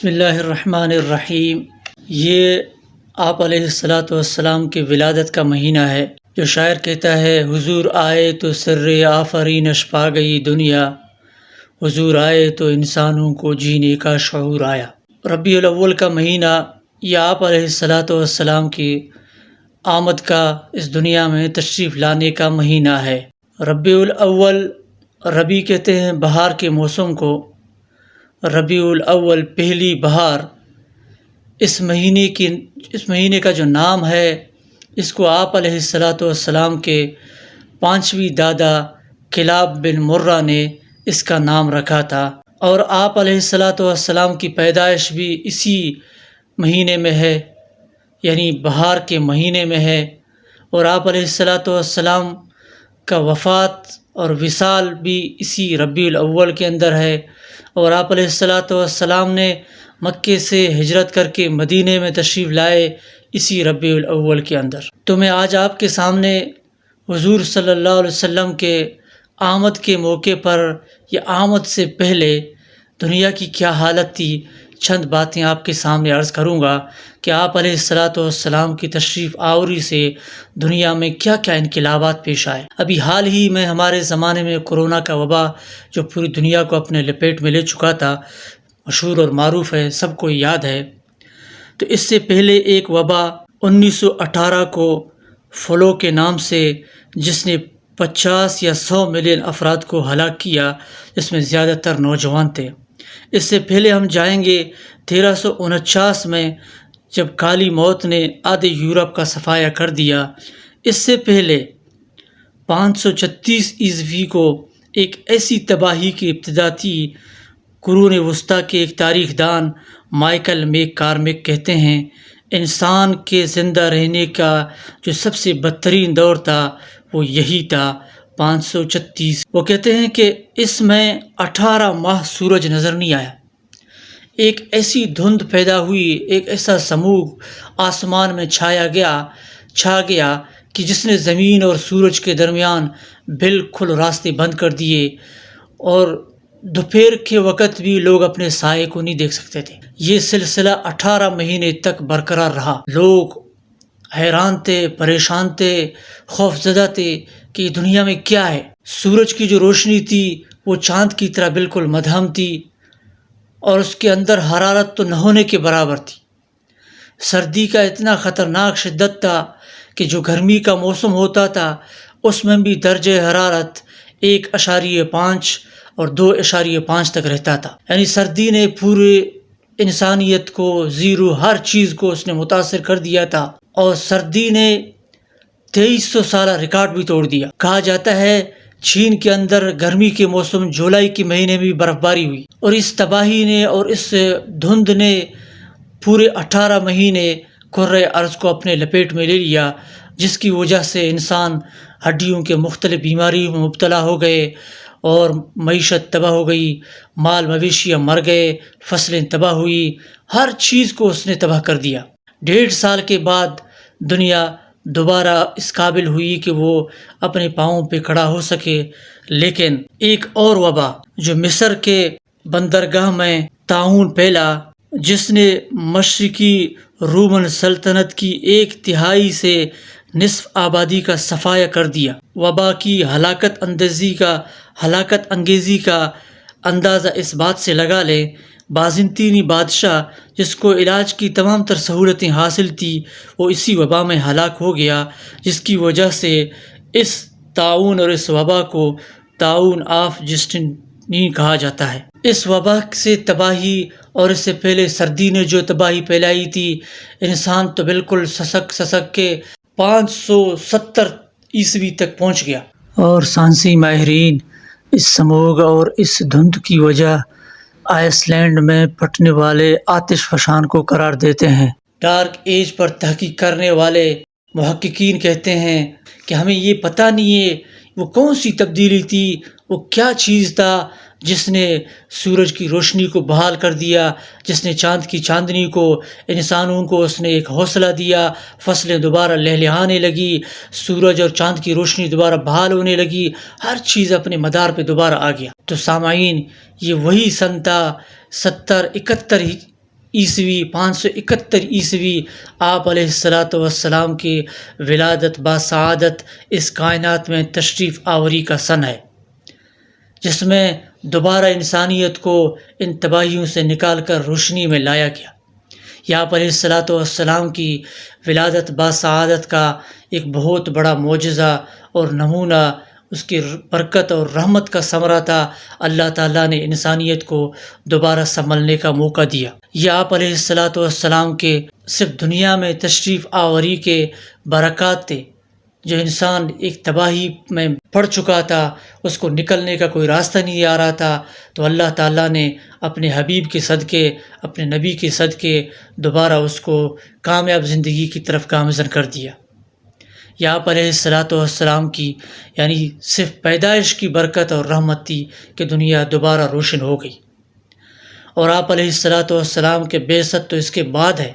بسم اللہ الرحمن الرحیم۔ یہ آپ علیہ الصلاۃ والسلام کی ولادت کا مہینہ ہے۔ جو شاعر کہتا ہے حضور آئے تو سر آفرینش پا گئی دنیا، حضور آئے تو انسانوں کو جینے کا شعور آیا۔ ربیع الاول کا مہینہ یہ آپ علیہ الصلاۃ والسلام کی آمد کا، اس دنیا میں تشریف لانے کا مہینہ ہے۔ ربیع الاول، ربیع کہتے ہیں بہار کے موسم کو۔ ربیع الاول پہلی بہار، اس مہینے کا جو نام ہے، اس کو آپ علیہ الصلاۃ والسلام کے پانچویں دادا کلاب بن مرہ نے اس کا نام رکھا تھا، اور آپ علیہ الصلاۃ والسلام کی پیدائش بھی اسی مہینے میں ہے، یعنی بہار کے مہینے میں ہے، اور آپ علیہ الصلاۃ والسلام کا وفات اور وصال بھی اسی ربیع الاول کے اندر ہے، اور آپ علیہ الصلاۃ والسلام نے مکے سے ہجرت کر کے مدینے میں تشریف لائے اسی ربیع الاول کے اندر۔ تو میں آج آپ کے سامنے حضور صلی اللہ علیہ وسلم کے آمد کے موقع پر یا آمد سے پہلے دنیا کی کیا حالت تھی، چند باتیں آپ کے سامنے عرض کروں گا کہ آپ علیہ الصلاۃ والسلام کی تشریف آوری سے دنیا میں کیا کیا انقلابات پیش آئے۔ ابھی حال ہی میں ہمارے زمانے میں کورونا کا وبا جو پوری دنیا کو اپنے لپیٹ میں لے چکا تھا، مشہور اور معروف ہے، سب کو یاد ہے۔ تو اس سے پہلے ایک وبا 1918 کو فلو کے نام سے، جس نے 50 یا 100 ملین افراد کو ہلاک کیا، جس میں زیادہ تر نوجوان تھے۔ اس سے پہلے ہم جائیں گے 1349 میں، جب کالی موت نے آدھے یورپ کا صفایا کر دیا۔ اس سے پہلے 536 عیسوی کو ایک ایسی تباہی کی ابتدا تھی۔ قرون وسطیٰ کے ایک تاریخ دان مائیکل میک کارمک کہتے ہیں، انسان کے زندہ رہنے کا جو سب سے بدترین دور تھا وہ یہی تھا، 536۔ وہ کہتے ہیں کہ اس میں 18 ماہ سورج نظر نہیں آیا۔ ایک ایسی دھند پیدا ہوئی، ایک ایسا سموگ آسمان میں چھا گیا کہ جس نے زمین اور سورج کے درمیان بالکل راستے بند کر دیے، اور دوپہر کے وقت بھی لوگ اپنے سائے کو نہیں دیکھ سکتے تھے۔ یہ سلسلہ 18 مہینے تک برقرار رہا۔ لوگ حیران تھے، پریشان تھے، خوف زدہ تھے کہ دنیا میں کیا ہے۔ سورج کی جو روشنی تھی وہ چاند کی طرح بالکل مدھم تھی، اور اس کے اندر حرارت تو نہ ہونے کے برابر تھی۔ سردی کا اتنا خطرناک شدت تھا کہ جو گرمی کا موسم ہوتا تھا اس میں بھی درجہ حرارت 1.5 اور 2.5 تک رہتا تھا، یعنی سردی نے پورے انسانیت کو، زیرو ہر چیز کو اس نے متاثر کر دیا تھا، اور سردی نے 2300 سالہ ریکارڈ بھی توڑ دیا۔ کہا جاتا ہے چین کے اندر گرمی کے موسم جولائی کے مہینے میں بھی برف باری ہوئی، اور اس تباہی نے اور اس دھند نے پورے 18 مہینے کرۂ ارض کو اپنے لپیٹ میں لے لیا، جس کی وجہ سے انسان ہڈیوں کے مختلف بیماریوں میں مبتلا ہو گئے، اور معیشت تباہ ہو گئی، مال مویشیاں مر گئے، فصلیں تباہ ہوئی، ہر چیز کو اس نے تباہ کر دیا۔ 1.5 سال کے بعد دنیا دوبارہ اس قابل ہوئی کہ وہ اپنے پاؤں پہ کھڑا ہو سکے، لیکن ایک اور وبا جو مصر کے بندرگاہ میں طاعون پھیلا، جس نے مشرقی رومن سلطنت کی 1/3 سے نصف آبادی کا صفایا کر دیا۔ وبا کی ہلاکت انگیزی کا اندازہ اس بات سے لگا لیں، بازنطینی بادشاہ جس کو علاج کی تمام تر سہولتیں حاصل تھی، وہ اسی وبا میں ہلاک ہو گیا، جس کی وجہ سے اس طاعون اور اس وبا کو طاعون آف جسٹنین کہا جاتا ہے۔ اس وبا سے تباہی، اور اس سے پہلے سردی نے جو تباہی پھیلائی تھی، انسان تو بالکل سسک کے 570 عیسوی تک پہنچ گیا۔ اور سائنسی ماہرین اس سموگ اور اس دھند کی وجہ آئس لینڈ میں پھٹنے والے آتش فشان کو قرار دیتے ہیں۔ ڈارک ایج پر تحقیق کرنے والے محققین کہتے ہیں کہ ہمیں یہ پتہ نہیں ہے وہ کون سی تبدیلی تھی، وہ کیا چیز تھا جس نے سورج کی روشنی کو بحال کر دیا، جس نے چاند کی چاندنی کو، انسانوں کو اس نے ایک حوصلہ دیا، فصلیں دوبارہ لہلہانے لگی، سورج اور چاند کی روشنی دوبارہ بحال ہونے لگی، ہر چیز اپنے مدار پہ دوبارہ آ گیا۔ تو سامعین، یہ وہی سن تھا 70-71 عیسوی 571 عیسوی آپ علیہ الصلاۃ والسلام کی ولادت باسعادت اس کائنات میں تشریف آوری کا سن ہے، جس میں دوبارہ انسانیت کو ان تباہیوں سے نکال کر روشنی میں لایا گیا۔ یہ آپ علیہ الصلاۃ والسلام کی ولادت باسعادت کا ایک بہت بڑا معجزہ اور نمونہ، اس کی برکت اور رحمت کا ثمرہ تھا۔ اللہ تعالیٰ نے انسانیت کو دوبارہ سنبھلنے کا موقع دیا۔ یہ آپ علیہ الصلاۃ والسلام کے صرف دنیا میں تشریف آوری کے برکات تھے۔ جو انسان ایک تباہی میں پڑ چکا تھا، اس کو نکلنے کا کوئی راستہ نہیں آ رہا تھا، تو اللہ تعالیٰ نے اپنے حبیب کے صدقے، اپنے نبی کے صدقے دوبارہ اس کو کامیاب زندگی کی طرف گامزن کر دیا۔ یہ آپ علیہ الصلاۃ والسلام کی یعنی صرف پیدائش کی برکت اور رحمت تھی کہ دنیا دوبارہ روشن ہو گئی، اور آپ علیہ الصلاۃ والسلام کے بعثت تو اس کے بعد ہے۔